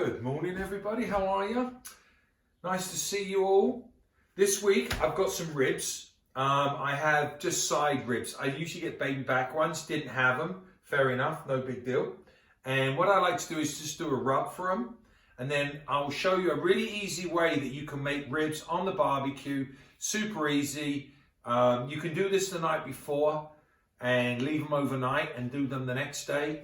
Good morning, everybody. How are you? Nice to see you all. This week, I've got some ribs. I have just side ribs. I usually get baby back ones. Didn't have them. Fair enough. No big deal. And what I like to do is just do a rub for them. And then I will show you a really easy way that you can make ribs on the barbecue. Super easy. You can do this the night before and leave them overnight and do them the next day.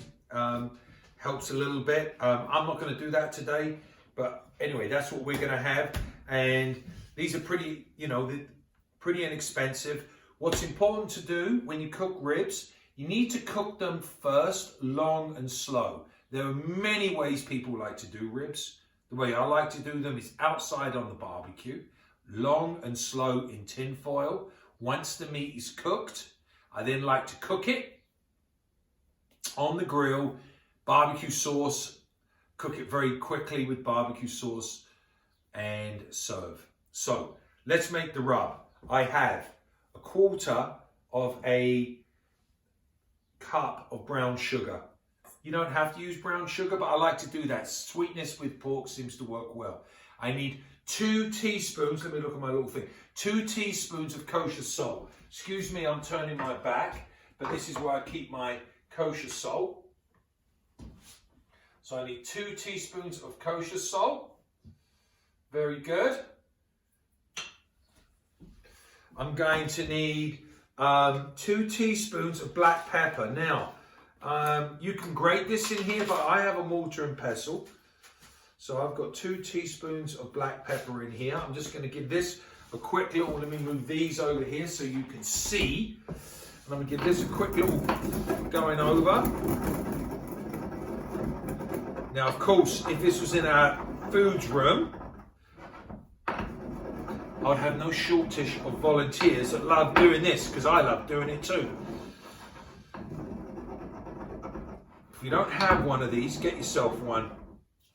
Helps a little bit. I'm not going to do that today, but anyway, that's what we're going to have. And these are pretty, pretty inexpensive. What's important to do when you cook ribs, you need to cook them first, long and slow. There are many ways people like to do ribs. The way I like to do them is outside on the barbecue, long and slow in tin foil. Once the meat is cooked, I then like to cook it on the grill, barbecue sauce, cook it very quickly with barbecue sauce and serve. So let's make the rub. I have a quarter of a cup of brown sugar. You don't have to use brown sugar, but I like to do that. Sweetness with pork seems to work well. I need 2 teaspoons, let me look at my little thing, 2 teaspoons of kosher salt. Excuse me, I'm turning my back, but this is where I keep my kosher salt. So I need 2 teaspoons of kosher salt. Very good. I'm going to need 2 teaspoons of black pepper. Now, you can grate this in here, but I have a mortar and pestle. So I've got 2 teaspoons of black pepper in here. I'm just going to give this a quick little, let me move these over here so you can see. And I'm going to give this a quick little going over. Now, of course, if this was in our foods room, I'd have no shortage of volunteers that love doing this, because I love doing it too. If you don't have one of these, get yourself one.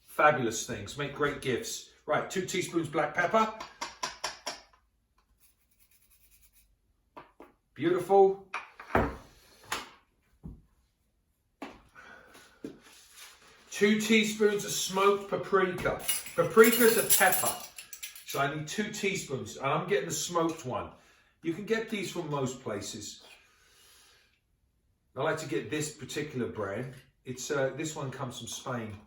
Fabulous things, make great gifts. Right, 2 teaspoons black pepper. Beautiful. 2 teaspoons of smoked paprika. Paprika is a pepper. So I need 2 teaspoons. And I'm getting the smoked one. You can get these from most places. I like to get this particular brand. It's this one comes from Spain.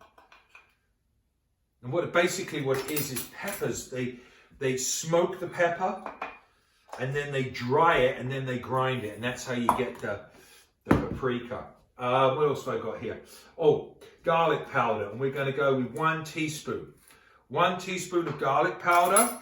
And what it is peppers. They smoke the pepper and then they dry it and then they grind it. And that's how you get the paprika. What else have I got here? Oh, garlic powder. And we're going to go with 1 teaspoon. 1 teaspoon of garlic powder.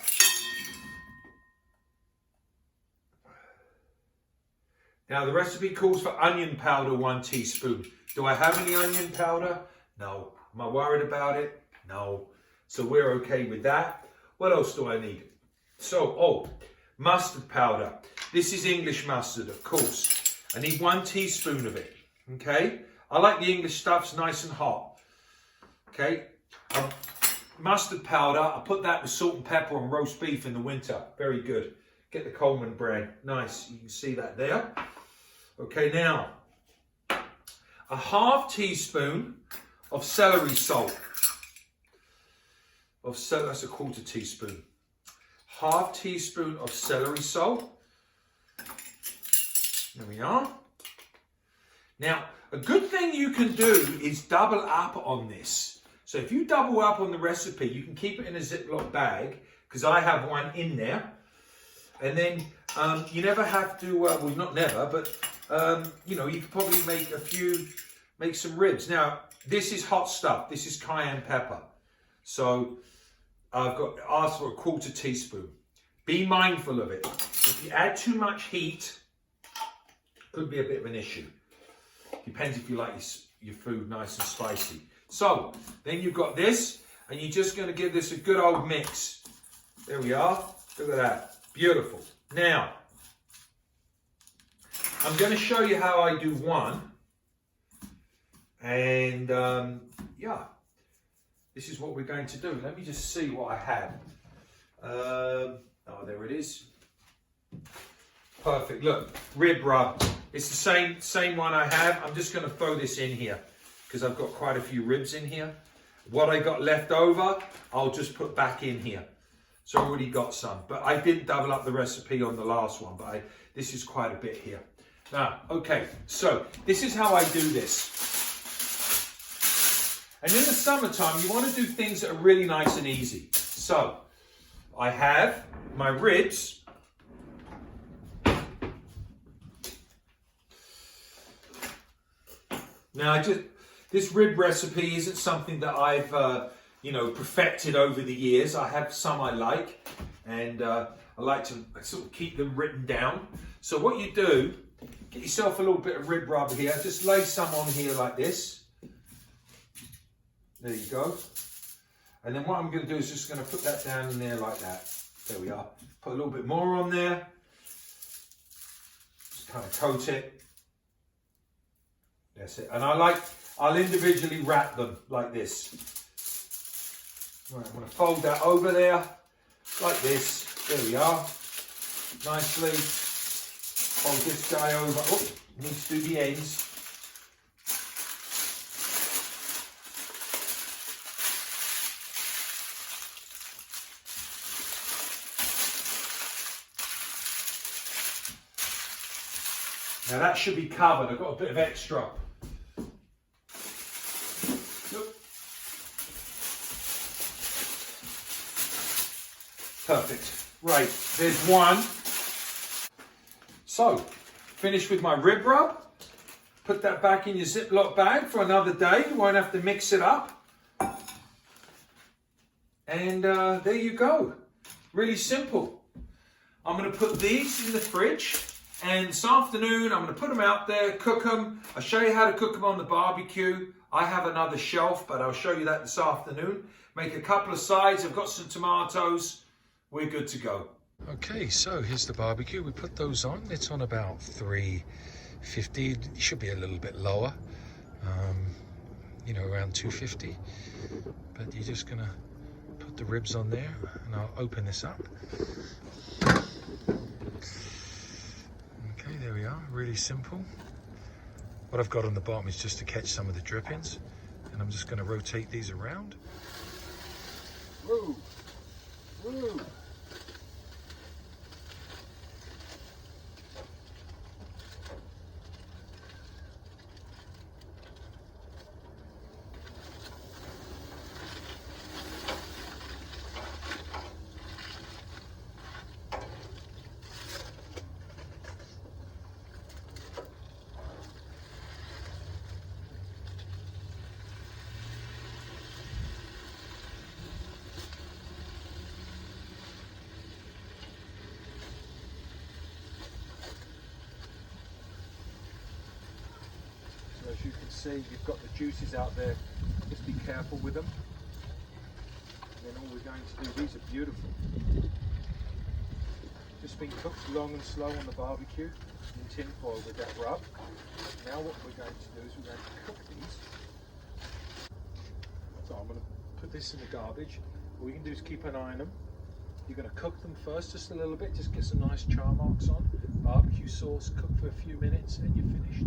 Now the recipe calls for onion powder, 1 teaspoon. Do I have any onion powder? No. Am I worried about it? No. So we're okay with that. What else do I need? So, mustard powder. This is English mustard, of course. I need 1 teaspoon of it. Okay, I like the English stuffs nice and hot. Okay, mustard powder, I put that with salt and pepper on roast beef in the winter. Very good. Get the Coleman brand. Nice, you can see that there. Okay, now, a ½ teaspoon of celery salt. That's a ¼ teaspoon. ½ teaspoon of celery salt. There we are. Now, a good thing you can do is double up on this. So if you double up on the recipe, you can keep it in a Ziploc bag, because I have one in there. And then you never have to, well, not never, but, you could probably make some ribs. Now, this is hot stuff. This is cayenne pepper. So I've got asked for a ¼ teaspoon. Be mindful of it. If you add too much heat, it could be a bit of an issue. Depends if you like your food nice and spicy. So, then you've got this, and you're just going to give this a good old mix. There we are. Look at that. Beautiful. Now, I'm going to show you how I do one. And, yeah, this is what we're going to do. Let me just see what I have. There it is. Perfect. Look, rib rub. It's the same one I have. I'm just going to throw this in here because I've got quite a few ribs in here. What I got left over, I'll just put back in here. So I already got some, but I didn't double up the recipe on the last one, but this is quite a bit here. Now, okay, so this is how I do this. And in the summertime, you want to do things that are really nice and easy. So I have my ribs. Now, this rib recipe isn't something that I've, perfected over the years. I have some I like, and I like to sort of keep them written down. So what you do, get yourself a little bit of rib rub here. Just lay some on here like this. There you go. And then what I'm going to do is just going to put that down in there like that. There we are. Put a little bit more on there. Just kind of coat it. That's it. And I'll individually wrap them like this. Right, I'm going to fold that over there like this. There we are. Nicely. Fold this guy over. Oh, need to do the ends. Now that should be covered. I've got a bit of extra. Perfect. Right, there's one. So, finished with my rib rub. Put that back in your Ziploc bag for another day. You won't have to mix it up. And there you go. Really simple. I'm going to put these in the fridge. And this afternoon, I'm going to put them out there, cook them. I'll show you how to cook them on the barbecue. I have another shelf, but I'll show you that this afternoon. Make a couple of sides. I've got some tomatoes. We're good to go. Okay, so here's the barbecue. We put those on. It's on about 350. It should be a little bit lower, around 250. But you're just gonna put the ribs on there, and I'll open this up. Okay, there we are. Really simple. What I've got on the bottom is just to catch some of the drippings, and I'm just going to rotate these around. Whoa! Whoa! As you can see, you've got the juices out there. Just be careful with them. And then all we're going to do, these are beautiful. Just been cooked long and slow on the barbecue in tin foil with that rub. Now what we're going to do is we're going to cook these. So I'm going to put this in the garbage. All you can do is keep an eye on them. You're going to cook them first just a little bit, just get some nice char marks on. Barbecue sauce, cook for a few minutes and you're finished.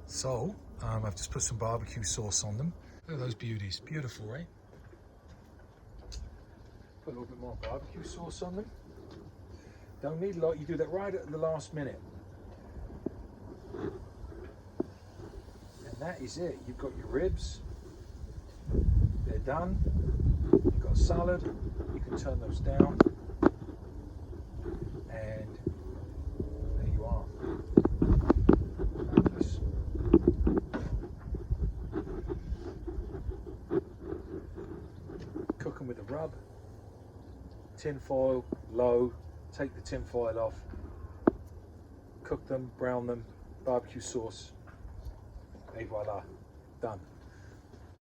So, I've just put some barbecue sauce on them. Look at those beauties, beautiful, right? Put a little bit more barbecue sauce on them. Don't need a lot, you do that right at the last minute. And that is it. You've got your ribs, they're done. You've got a salad, you can turn those down. And there you are. Fabulous. Cook them with a rub. Tin foil, low. Take the tin foil off. Cook them, brown them, barbecue sauce. Et voila, done.